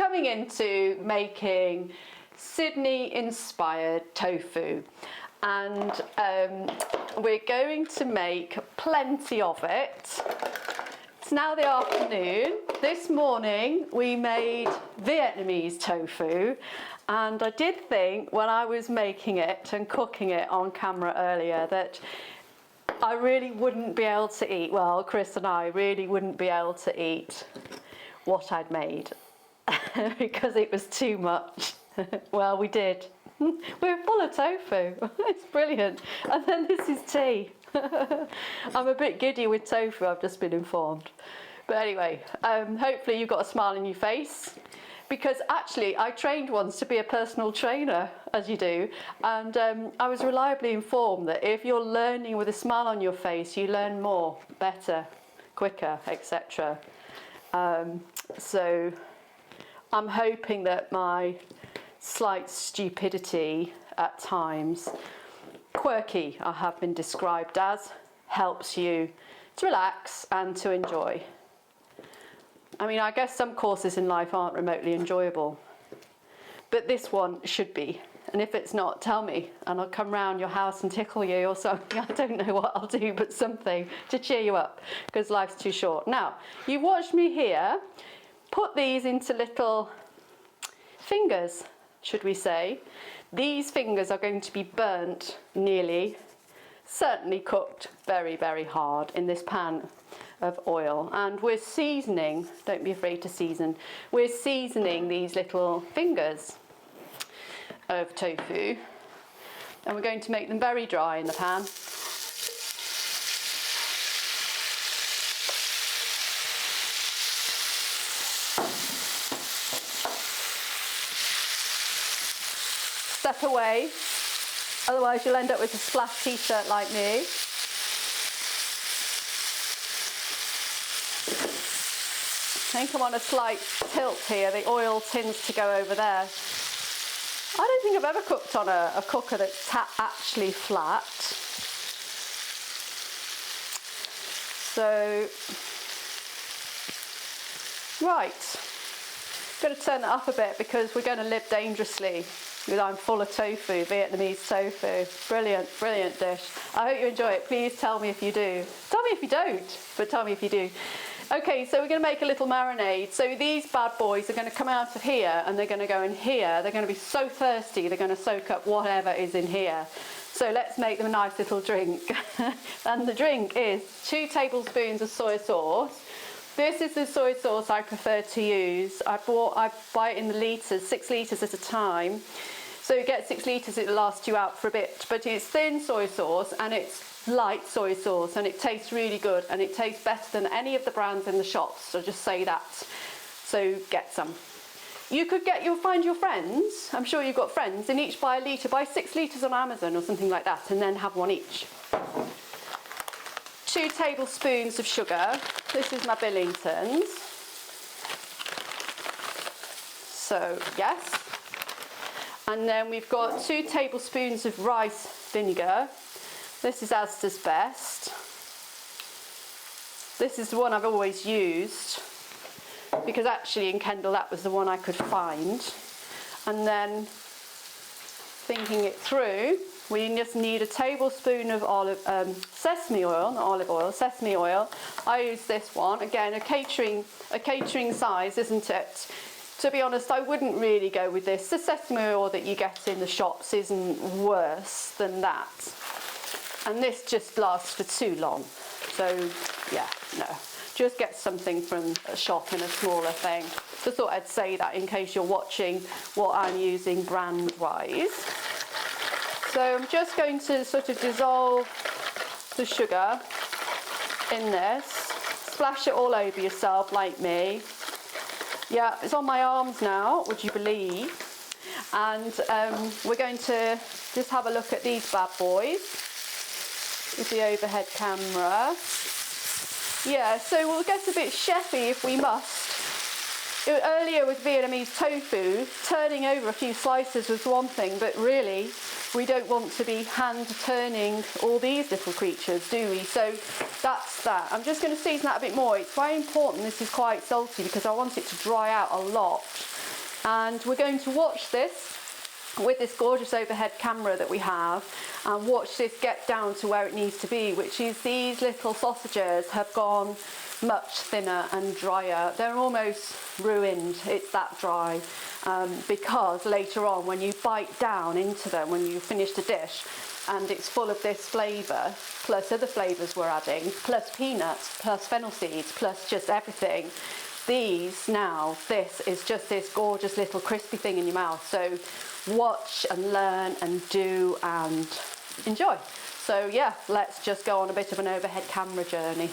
coming into making Sydney-inspired tofu, and we're going to make plenty of it. It's now the afternoon. This morning we made Vietnamese tofu, and I did think when I was making it and cooking it on camera earlier that I really wouldn't be able to eat, well, Chris and I really wouldn't be able to eat what I'd made because it was too much. Well, we did. We're full of tofu. It's brilliant. And then this is tea. I'm a bit giddy with tofu, I've just been informed. But anyway, hopefully you've got a smile on your face, because actually I trained once to be a personal trainer, as you do, and I was reliably informed that if you're learning with a smile on your face, you learn more, better, quicker, etc. So I'm hoping that my slight stupidity at times, quirky I have been described as, helps you to relax and to enjoy. I mean, I guess some courses in life aren't remotely enjoyable, but this one should be. And if it's not, tell me, and I'll come round your house and tickle you or something. I don't know what I'll do, but something to cheer you up, because life's too short. Now, you watched me here put these into little fingers, should we say. These fingers are going to be burnt nearly, certainly cooked very, very hard in this pan of oil. And we're seasoning, don't be afraid to season, we're seasoning these little fingers of tofu, and we're going to make them very dry in the pan. Step away, otherwise you'll end up with a splash t-shirt like me. I think I'm on a slight tilt here, the oil tends to go over there. I don't think I've ever cooked on a cooker that's actually flat. So, right, got to turn that up a bit because we're going to live dangerously. I'm full of tofu, Vietnamese tofu. Brilliant, brilliant dish. I hope you enjoy it. Please tell me if you do. Tell me if you don't, but tell me if you do. Okay, so we're going to make a little marinade. So these bad boys are going to come out of here and they're going to go in here. They're going to be so thirsty, they're going to soak up whatever is in here. So let's make them a nice little drink. And the drink is 2 tablespoons of soy sauce. This is the soy sauce I prefer to use. I buy it in the litres, 6 litres at a time. So you get 6 litres, it'll last you out for a bit. But it's thin soy sauce and it's light soy sauce, and it tastes really good, and it tastes better than any of the brands in the shops. So just say that. So get some. You'll find your friends, I'm sure you've got friends, and each buy a litre, buy 6 litres on Amazon or something like that, and then have one each. 2 tablespoons of sugar. This is my Billingtons. So, yes. And then we've got 2 tablespoons of rice vinegar. This is Asda's Best. This is the one I've always used, because actually in Kendal that was the one I could find. And then, thinking it through, we just need a tablespoon of sesame oil, not olive oil, sesame oil. I use this one, again a catering size, isn't it? To be honest, I wouldn't really go with this. The sesame oil that you get in the shops isn't worse than that. And this just lasts for too long. So yeah, no. Just get something from a shop in a smaller thing. Just thought I'd say that in case you're watching what I'm using brand-wise. So I'm just going to sort of dissolve the sugar in this. Splash it all over yourself like me. Yeah, it's on my arms now, would you believe? And we're going to just have a look at these bad boys with the overhead camera. Yeah, so we'll get a bit chefy if we must. Earlier with Vietnamese tofu, turning over a few slices was one thing, but really we don't want to be hand turning all these little creatures, do we? So that's that. I'm just going to season that a bit more. It's very important this is quite salty because I want it to dry out a lot. And we're going to watch this with this gorgeous overhead camera that we have, and watch this get down to where it needs to be, which is these little sausages have gone much thinner and drier. They're almost ruined, it's that dry, because later on when you bite down into them, when you finish the dish, and it's full of this flavour, plus other flavours we're adding, plus peanuts, plus fennel seeds, plus just everything, this is just this gorgeous little crispy thing in your mouth. So watch and learn and do and enjoy. So yeah, let's just go on a bit of an overhead camera journey.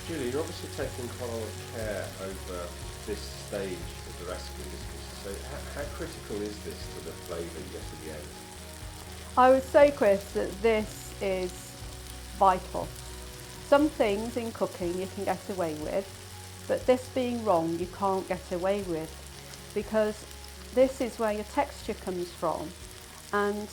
Julie, you're obviously taking quite a lot of care over this stage of the recipe. So how critical is this to the flavour you get at the end? I would say, Chris, that this is vital. Some things in cooking you can get away with, but this being wrong you can't get away with, because this is where your texture comes from, and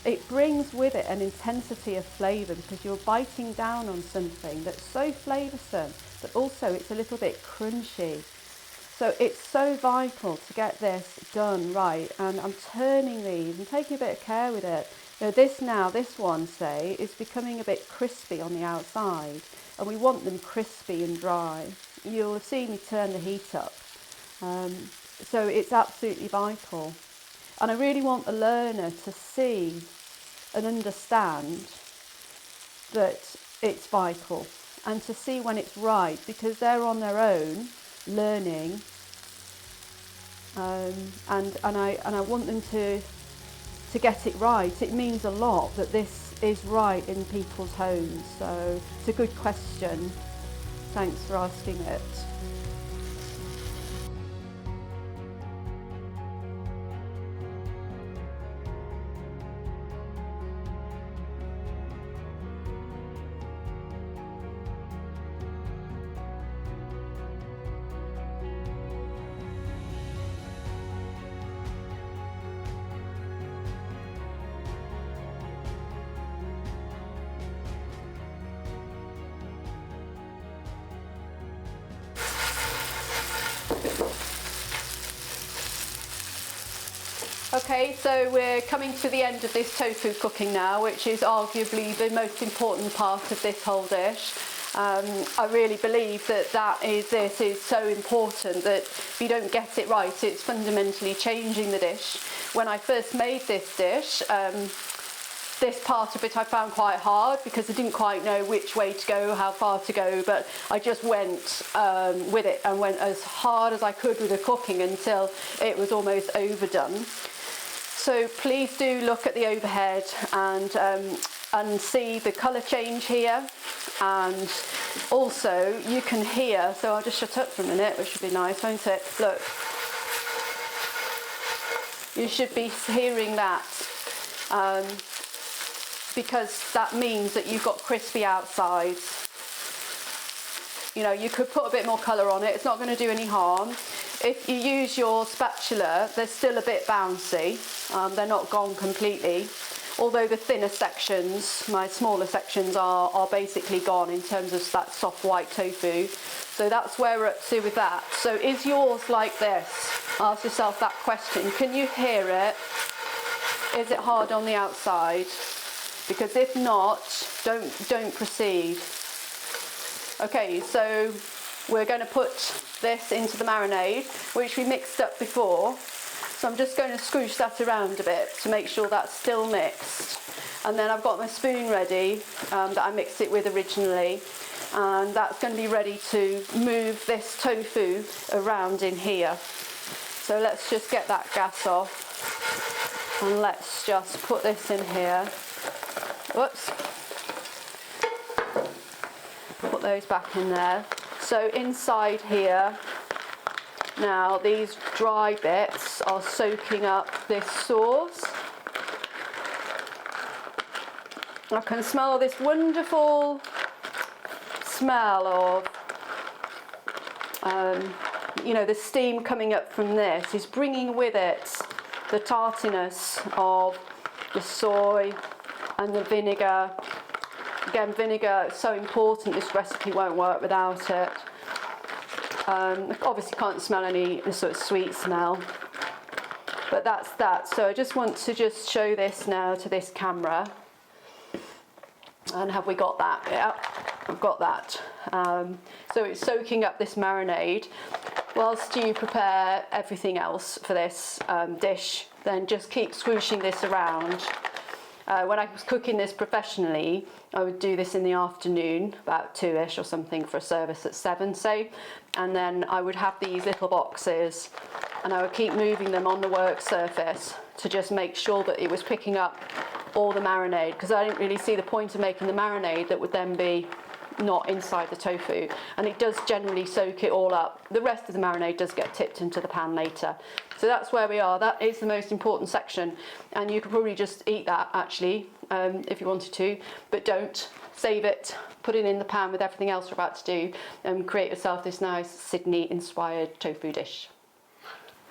it brings with it an intensity of flavour because you're biting down on something that's so flavoursome, but also it's a little bit crunchy. So it's so vital to get this done right, and I'm turning these and taking a bit of care with it. This one, say, is becoming a bit crispy on the outside, and we want them crispy and dry. You'll have seen me turn the heat up. So it's absolutely vital. And I really want the learner to see and understand that it's vital, and to see when it's right, because they're on their own learning, and I want them to get it right. It means a lot that this is right in people's homes. So it's a good question. Thanks for asking it. Okay, so we're coming to the end of this tofu cooking now, which is arguably the most important part of this whole dish. I really believe that this is so important that if you don't get it right, it's fundamentally changing the dish. When I first made this dish, this part of it I found quite hard because I didn't quite know which way to go, how far to go, but I just went with it and went as hard as I could with the cooking until it was almost overdone. So please do look at the overhead and see the colour change here, and also you can hear, so I'll just shut up for a minute, which would be nice, won't it? Look, you should be hearing that, because that means that you've got crispy outsides. You know, you could put a bit more colour on it, it's not going to do any harm. If you use your spatula, they're still a bit bouncy, they're not gone completely, although the thinner sections, my smaller sections, are basically gone in terms of that soft white tofu. So that's where we're up to with that. So is yours like this? Ask yourself that question. Can you hear it? Is it hard on the outside? Because if not, don't proceed. Okay, so we're going to put this into the marinade, which we mixed up before. So I'm just going to scoosh that around a bit to make sure that's still mixed. And then I've got my spoon ready that I mixed it with originally. And that's going to be ready to move this tofu around in here. So let's just get that gas off. And let's just put this in here. Whoops. Put those back in there. So inside here, now these dry bits are soaking up this sauce. I can smell this wonderful smell of, you know, the steam coming up from this is bringing with it the tartiness of the soy and the vinegar. Again, vinegar is so important, this recipe won't work without it. Obviously can't smell any sort of sweet smell, but that's that. So I just want to just show this now to this camera. And have we got that? Yeah, I've got that. So it's soaking up this marinade. Whilst you prepare everything else for this dish, then just keep swooshing this around. When I was cooking this professionally, I would do this in the afternoon, about 2ish or something, for a service at 7, say, and then I would have these little boxes and I would keep moving them on the work surface to just make sure that it was picking up all the marinade, because I didn't really see the point of making the marinade that would then be not inside the tofu, and it does generally soak it all up. The rest of the marinade does get tipped into the pan later. So that's where we are. That is the most important section, and you could probably just eat that actually if you wanted to, but don't. Save it, put it in the pan with everything else we're about to do, and create yourself this nice Sydney inspired tofu dish.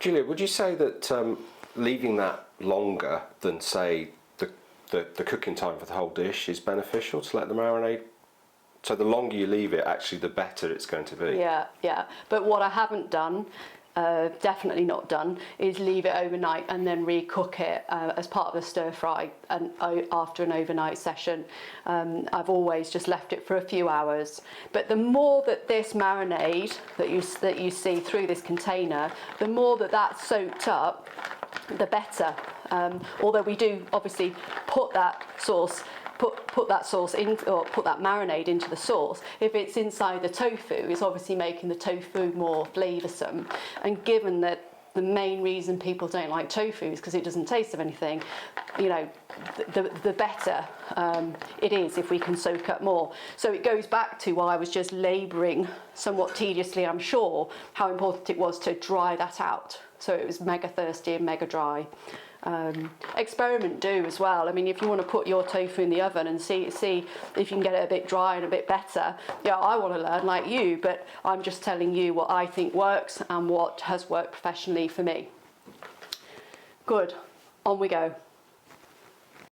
Julia, would you say that leaving that longer than, say, the cooking time for the whole dish is beneficial to let the marinade? So the longer you leave it, actually, the better it's going to be. Yeah. But what I haven't done, definitely not done, is leave it overnight and then recook it as part of the stir fry and after an overnight session. I've always just left it for a few hours. But the more that this marinade that you see through this container, the more that that's soaked up, the better. Although we do obviously put that sauce put that sauce in, or put that marinade into the sauce. If it's inside the tofu, it's obviously making the tofu more flavoursome. And given that the main reason people don't like tofu is because it doesn't taste of anything, you know, the better it is if we can soak up more. So it goes back to why I was just labouring somewhat tediously, I'm sure, how important it was to dry that out. So it was mega thirsty and mega dry. Experiment do as well. I mean, if you want to put your tofu in the oven and see if you can get it a bit dry and a bit better, yeah, I want to learn like you, but I'm just telling you what I think works and what has worked professionally for me. Good, on we go.